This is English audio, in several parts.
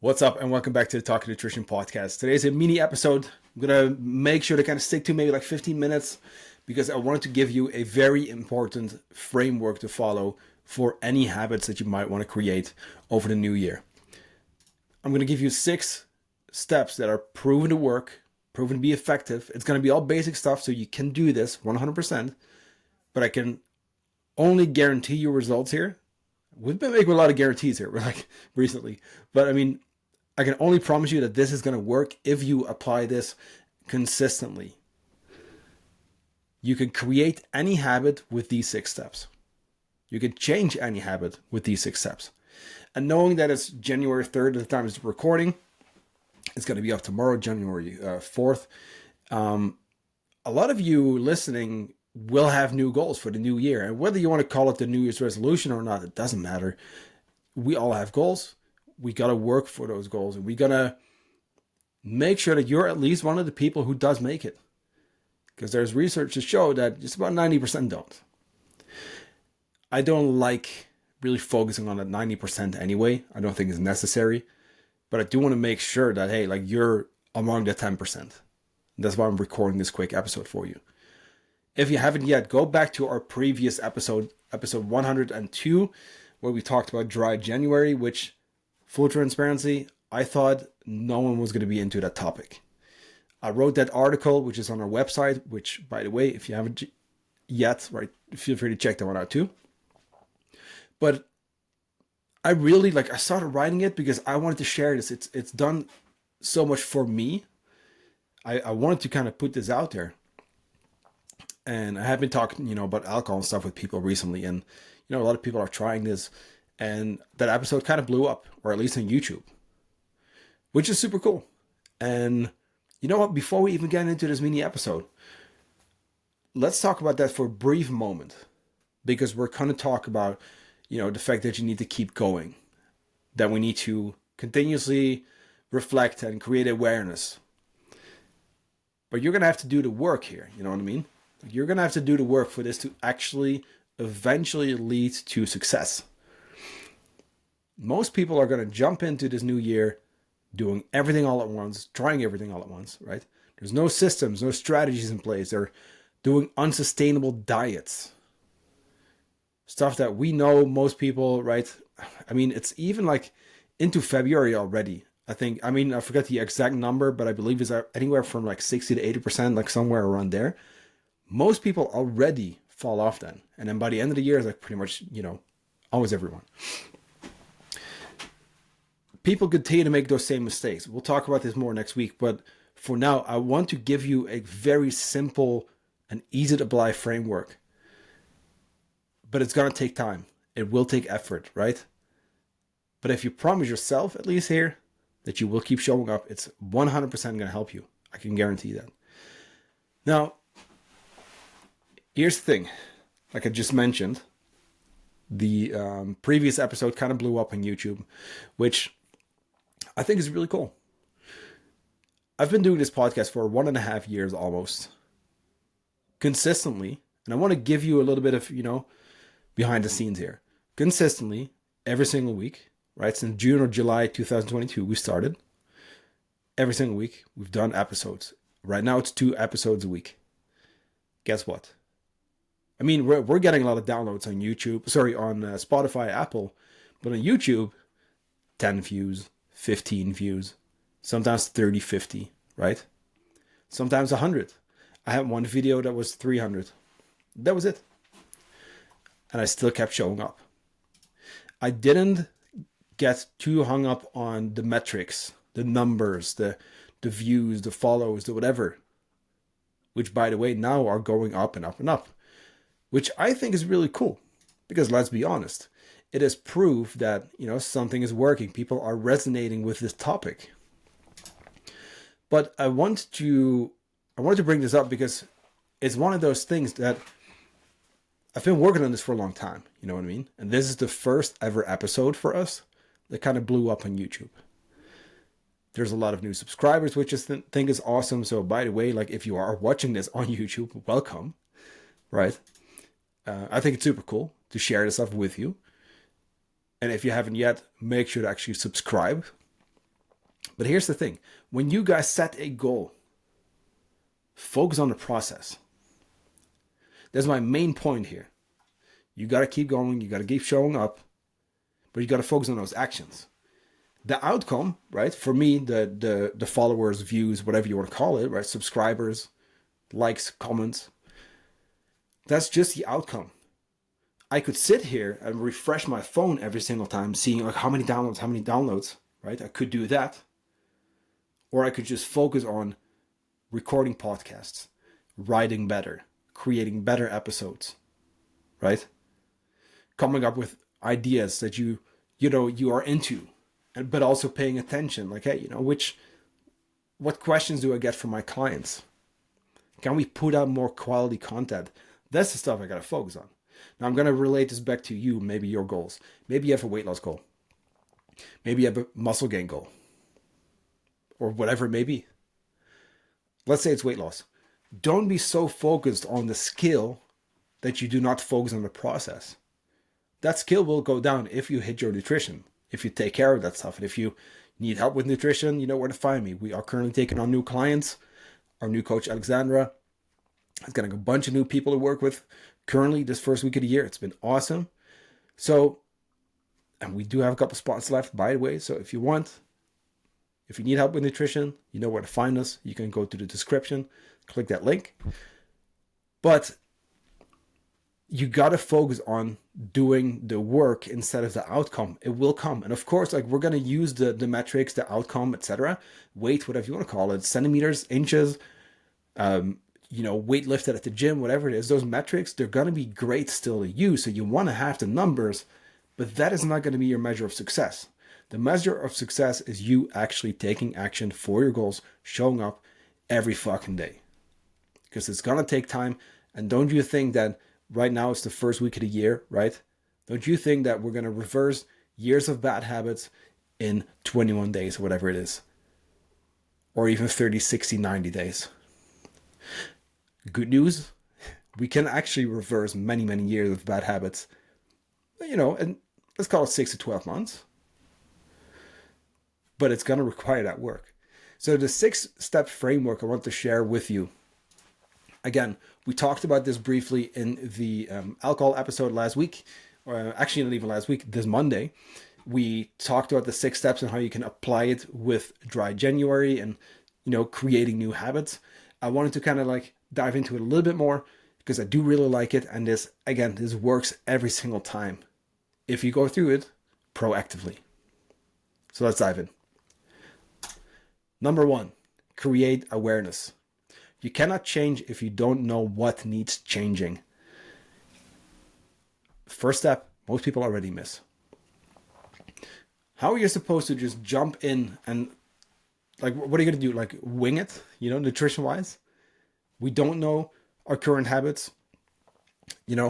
What's up, and welcome back to the Talk Nutrition Podcast. Today's a mini episode. I'm gonna make sure to kind of stick to maybe like 15 minutes because I wanted to give you a very important framework to follow for any habits that you might want to create over the new year. I'm gonna give you 6 steps that are proven to work, proven to be effective. It's gonna be all basic stuff, so you can do this 100%, but I can only guarantee you results here. We've been making a lot of guarantees here, recently, but I mean, I can only promise you that this is going to work if you apply this consistently. You can create any habit with these 6 steps. You can change any habit with these 6 steps. And knowing that it's January 3rd at the time of recording, it's going to be up tomorrow, January 4th. A lot of you listening will have new goals for the new year. And whether you want to call it the New Year's resolution or not, it doesn't matter. We all have goals. We got to work for those goals, and we got to make sure that you're at least one of the people who does make it. Because there's research to show that just about 90% don't. I don't like really focusing on that 90% anyway. I don't think it's necessary. But I do want to make sure that, hey, like you're among the 10%. That's why I'm recording this quick episode for you. If you haven't yet, go back to our previous episode 102, where we talked about dry January, which, full transparency, I thought no one was going to be into that topic. I wrote that article, which is on our website, which, by the way, if you haven't yet, right, feel free to check that one out too. But I really, I started writing it because I wanted to share this. It's done so much for me. I wanted to kind of put this out there. And I have been talking, about alcohol and stuff with people recently. And, a lot of people are trying this. And that episode kind of blew up, or at least on YouTube, which is super cool. And you know what? Before we even get into this mini episode, let's talk about that for a brief moment, because we're going to talk about, the fact that you need to keep going, that we need to continuously reflect and create awareness. But you're going to have to do the work here. You know what I mean? You're going to have to do the work for this to actually eventually lead to success. Most people are going to jump into this new year doing everything all at once, trying everything all at once, right? There's no systems, no strategies in place. They're doing unsustainable diets. Stuff that we know most people, right? I mean, it's even into February already. I forget the exact number, but I believe it's anywhere from 60 to 80%, somewhere around there. Most people already fall off then. And then by the end of the year, it's pretty much, almost everyone. People continue to make those same mistakes. We'll talk about this more next week, but for now, I want to give you a very simple and easy to apply framework. But it's going to take time. It will take effort, right? But if you promise yourself, at least here, that you will keep showing up, it's 100% going to help you. I can guarantee that. Now, here's the thing. Like I just mentioned, the previous episode kind of blew up on YouTube, which I think is really cool. I've been doing this podcast for 1.5 years almost, consistently, and I want to give you a little bit of, behind the scenes here. Consistently, every single week, right? Since June or July 2022, we started. Every single week, we've done episodes. Right now, it's 2 episodes a week. Guess what? I mean, we're getting a lot of downloads on on Spotify, Apple, but on YouTube, 10 views, 15 views, sometimes 30, 50, right? Sometimes 100. I had one video that was 300. That was it. And I still kept showing up. I didn't get too hung up on the metrics, the numbers, the views, the follows, the whatever, which, by the way, now are going up and up and up, which I think is really cool, because let's be honest, it is proof that, something is working. People are resonating with this topic. But I wanted to bring this up because it's one of those things that I've been working on this for a long time. You know what I mean? And this is the first ever episode for us that kind of blew up on YouTube. There's a lot of new subscribers, which I think is awesome. So by the way, if you are watching this on YouTube, welcome, right? I think it's super cool to share this stuff with you. And if you haven't yet, make sure to actually subscribe. But here's the thing. When you guys set a goal, focus on the process. That's my main point here. You got to keep going. You got to keep showing up. But you got to focus on those actions. The outcome, right? For me, the followers, views, whatever you want to call it, right? Subscribers, likes, comments. That's just the outcome. I could sit here and refresh my phone every single time, seeing like how many downloads, right? I could do that. Or I could just focus on recording podcasts, writing better, creating better episodes, right? Coming up with ideas that you are into, but also paying attention. Like, hey, what questions do I get from my clients? Can we put out more quality content? That's the stuff I got to focus on. Now I'm going to relate this back to you, maybe your goals. Maybe you have a weight loss goal. Maybe you have a muscle gain goal. Or whatever it may be. Let's say it's weight loss. Don't be so focused on the skill that you do not focus on the process. That skill will go down if you hit your nutrition, if you take care of that stuff. And if you need help with nutrition, you know where to find me. We are currently taking on new clients. Our new coach, Alexandra, is getting a bunch of new people to work with currently this first week of the year. It's been awesome. So, and we do have a couple spots left, by the way. So if you need help with nutrition, you know where to find us. You can go to the description, click that link. But you got to focus on doing the work instead of the outcome. It will come. And of course, like, we're going to use the metrics, the outcome, etc. Weight, whatever you want to call it, centimeters, inches, weight lifted at the gym, whatever it is. Those metrics, they're going to be great still to use. So you want to have the numbers, but that is not going to be your measure of success. The measure of success is you actually taking action for your goals, showing up every fucking day. Because it's going to take time. And don't you think that right now it's the first week of the year, right? Don't you think that we're going to reverse years of bad habits in 21 days, whatever it is? Or even 30, 60, 90 days. Good news, we can actually reverse many, many years of bad habits. And let's call it 6 to 12 months. But it's going to require that work. So the 6-step framework I want to share with you. Again, we talked about this briefly in the alcohol episode last week, or actually not even last week, this Monday. We talked about the 6 steps and how you can apply it with dry January and, creating new habits. I wanted to kind of dive into it a little bit more because I do really like it. And this works every single time if you go through it proactively. So let's dive in. Number 1, create awareness. You cannot change if you don't know what needs changing. First step, most people already miss. How are you supposed to just jump in and what are you going to do? Wing it, nutrition-wise? We don't know our current habits,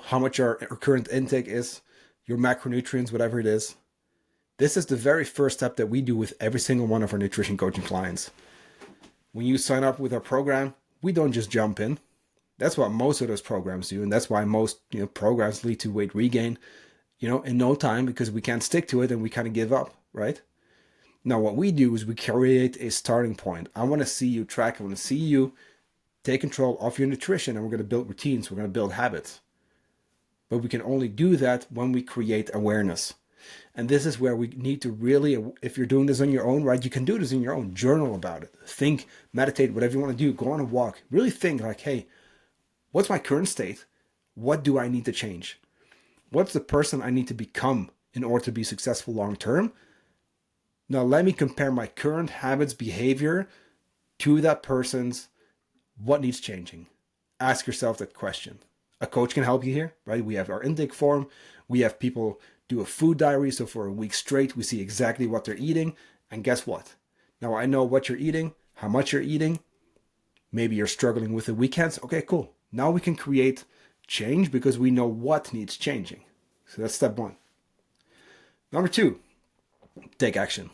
how much our current intake is, your macronutrients, whatever it is. This is the very first step that we do with every single one of our nutrition coaching clients. When you sign up with our program, we don't just jump in. That's what most of those programs do. And that's why most programs lead to weight regain, in no time, because we can't stick to it and we kind of give up, right? Now, what we do is we create a starting point. I want to see you track. I want to see you take control of your nutrition, and we're going to build routines. We're going to build habits. But we can only do that when we create awareness. And this is where we need to really, if you're doing this on your own, right, you can do this in your own. Journal about it. Think, meditate, whatever you want to do. Go on a walk. Really think hey, what's my current state? What do I need to change? What's the person I need to become in order to be successful long term? Now, let me compare my current habits, behavior to that person's. What needs changing? Ask yourself that question. A coach can help you here, right? We have our intake form. We have people do a food diary. So for a week straight, we see exactly what they're eating. And guess what? Now I know what you're eating, how much you're eating. Maybe you're struggling with the weekends. Okay, cool. Now we can create change because we know what needs changing. So that's step 1. Number 2, take action.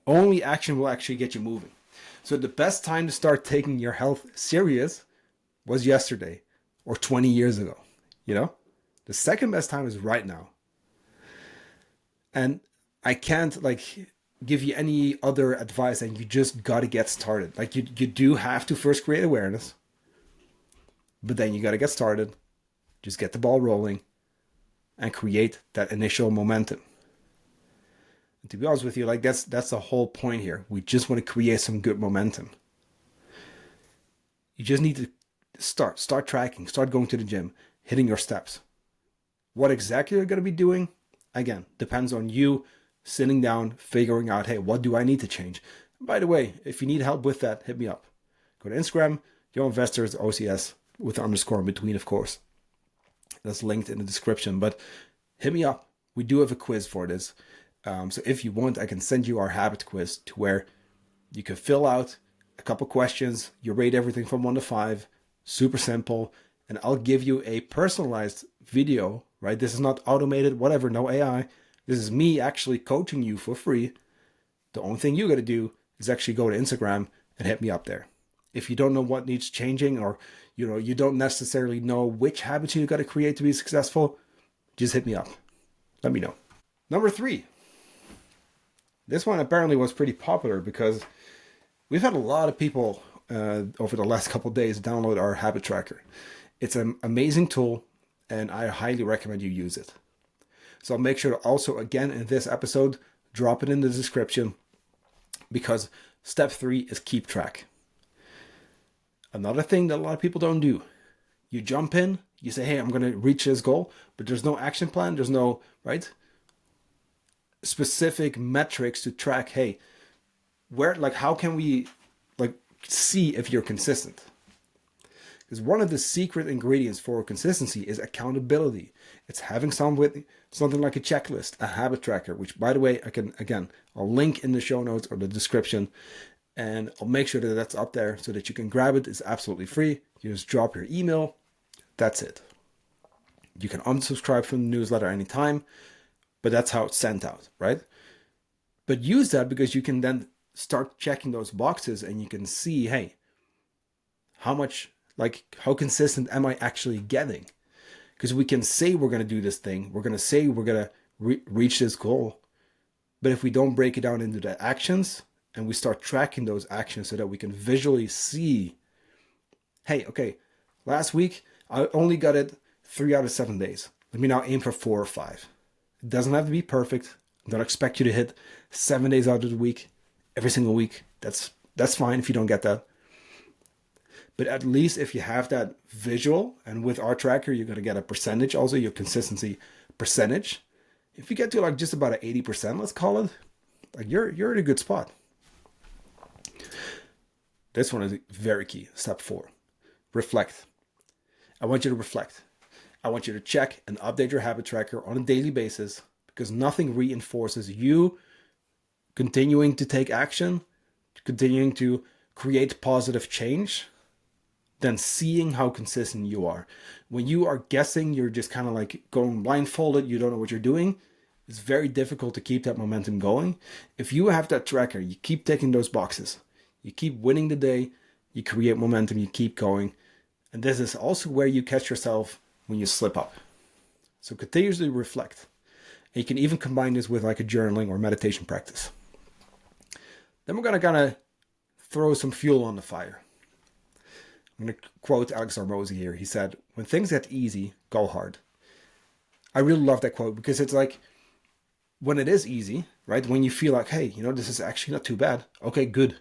Only action will actually get you moving. So the best time to start taking your health serious was yesterday or 20 years ago. The second best time is right now. And I can't give you any other advice, and you just got to get started. Like you do have to first create awareness, but then you got to get started. Just get the ball rolling and create that initial momentum. And to be honest with you, like that's the whole point here. We just want to create some good momentum. You just need to start tracking, start going to the gym, hitting your steps. What exactly you're going to be doing, again, depends on you sitting down, figuring out, hey, what do I need to change? By the way, if you need help with that, hit me up. Go to Instagram, Johan Investors, OCS, with the underscore in between, of course. That's linked in the description, but hit me up. We do have a quiz for this. So if you want, I can send you our habit quiz to where you can fill out a couple questions. You rate everything from 1 to 5. Super simple. And I'll give you a personalized video, right? This is not automated, whatever, no AI. This is me actually coaching you for free. The only thing you got to do is actually go to Instagram and hit me up there. If you don't know what needs changing, or you don't necessarily know which habits you got to create to be successful, just hit me up. Let me know. Number 3. This one apparently was pretty popular because we've had a lot of people over the last couple of days download our habit tracker. It's an amazing tool, and I highly recommend you use it. So I'll make sure to also, again, in this episode, drop it in the description, because step 3 is keep track. Another thing that a lot of people don't do, you jump in, you say, hey, I'm going to reach this goal, but there's no action plan, there's no, right, specific metrics to track, hey, how can we see if you're consistent? Because one of the secret ingredients for consistency is accountability. It's having something like a checklist, a habit tracker, which, by the way, I'll link in the show notes or the description, and I'll make sure that that's up there so that you can grab it. It's absolutely free. You just drop your email. That's it. You can unsubscribe from the newsletter anytime, but that's how it's sent out, right? But use that because you can then start checking those boxes, and you can see, hey, how consistent am I actually getting? Because we can say we're going to do this thing, we're going to say we're going to reach this goal, but if we don't break it down into the actions and we start tracking those actions so that we can visually see, hey, okay, last week I only got it 3 out of 7 days. Let me now aim for 4 or 5. It doesn't have to be perfect. I don't expect you to hit 7 days out of the week every single week. That's fine if you don't get that. But at least if you have that visual, and with our tracker, you're going to get a percentage, also your consistency percentage. If you get to just about 80%, let's call it, you're in a good spot. This one is very key. Step 4, reflect. I want you to reflect. I want you to check and update your habit tracker on a daily basis, because nothing reinforces you continuing to take action, continuing to create positive change, than seeing how consistent you are. When you are guessing, you're just kind of going blindfolded, you don't know what you're doing, it's very difficult to keep that momentum going. If you have that tracker, you keep ticking those boxes, you keep winning the day, you create momentum, you keep going. And this is also where you catch yourself when you slip up. So continuously reflect. And you can even combine this with a journaling or meditation practice. Then we're going to kind of throw some fuel on the fire. I'm going to quote Alex Armosi here. He said, when things get easy, go hard. I really love that quote, because it's when it is easy, right? When you feel hey, this is actually not too bad. Okay, good.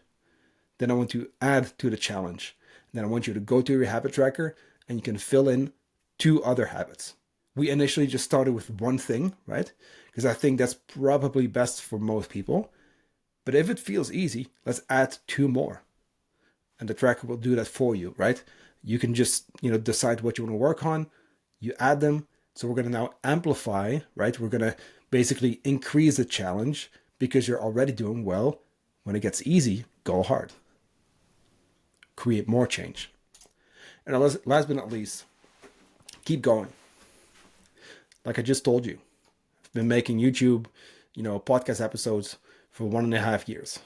Then I want to add to the challenge. Then I want you to go to your habit tracker, and you can fill in 2 other habits. We initially just started with one thing, right? Because I think that's probably best for most people. But if it feels easy, let's add 2 more. And the tracker will do that for you, right? You can just, decide what you want to work on. You add them. So we're going to now amplify, right? We're going to basically increase the challenge because you're already doing well. When it gets easy, go hard. Create more change. And last but not least, keep going. Like I just told you, I've been making YouTube, podcast episodes for 1.5 years.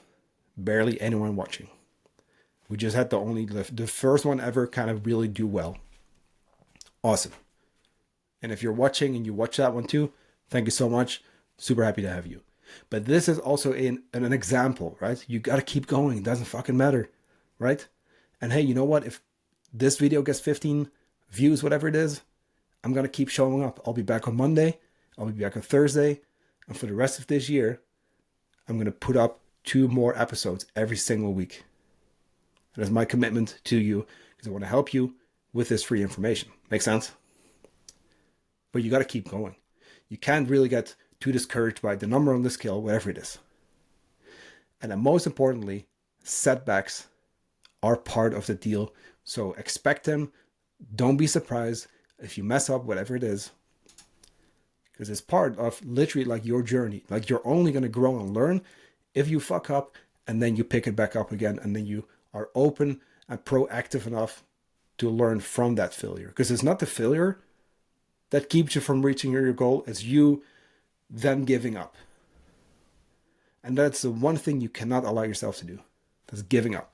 Barely anyone watching. We just had the first one ever kind of really do well. Awesome. And if you're watching and you watch that one too, thank you so much. Super happy to have you. But this is also an example, right? You got to keep going. It doesn't fucking matter, right? And hey, you know what? If this video gets 15 views, whatever it is, I'm going to keep showing up. I'll be back on Monday. I'll be back on Thursday. And for the rest of this year, I'm going to put up 2 more episodes every single week. That is my commitment to you because I want to help you with this free information. Make sense? But you got to keep going. You can't really get too discouraged by the number on the scale, whatever it is. And then most importantly, setbacks are part of the deal. So expect them. Don't be surprised if you mess up, whatever it is. Because it's part of literally like your journey. Like you're only going to grow and learn if you fuck up and then you pick it back up again. And then you are open and proactive enough to learn from that failure. Because it's not the failure that keeps you from reaching your goal. It's you then giving up. And that's the one thing you cannot allow yourself to do. That's giving up.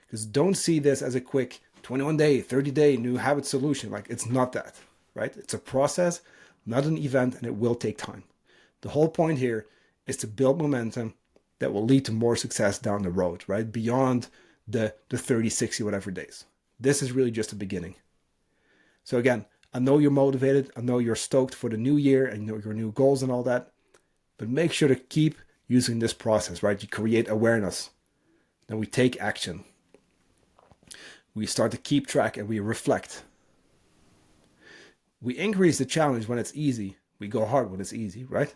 Because don't see this as a quick 21-day, 30-day new habit solution. Like it's not that, right? It's a process, not an event, and it will take time. The whole point here is to build momentum that will lead to more success down the road, right? Beyond the 30, 60, whatever days. This is really just the beginning. So again, I know you're motivated. I know you're stoked for the new year and your new goals and all that. But make sure to keep using this process, right? You create awareness. Then we take action. We start to keep track and we reflect. We increase the challenge when it's easy. We go hard when it's easy, right?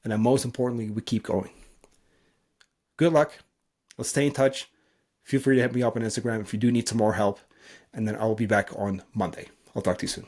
And then most importantly, we keep going. Good luck. Let's stay in touch. Feel free to hit me up on Instagram if you do need some more help. And then I will be back on Monday. I'll talk to you soon.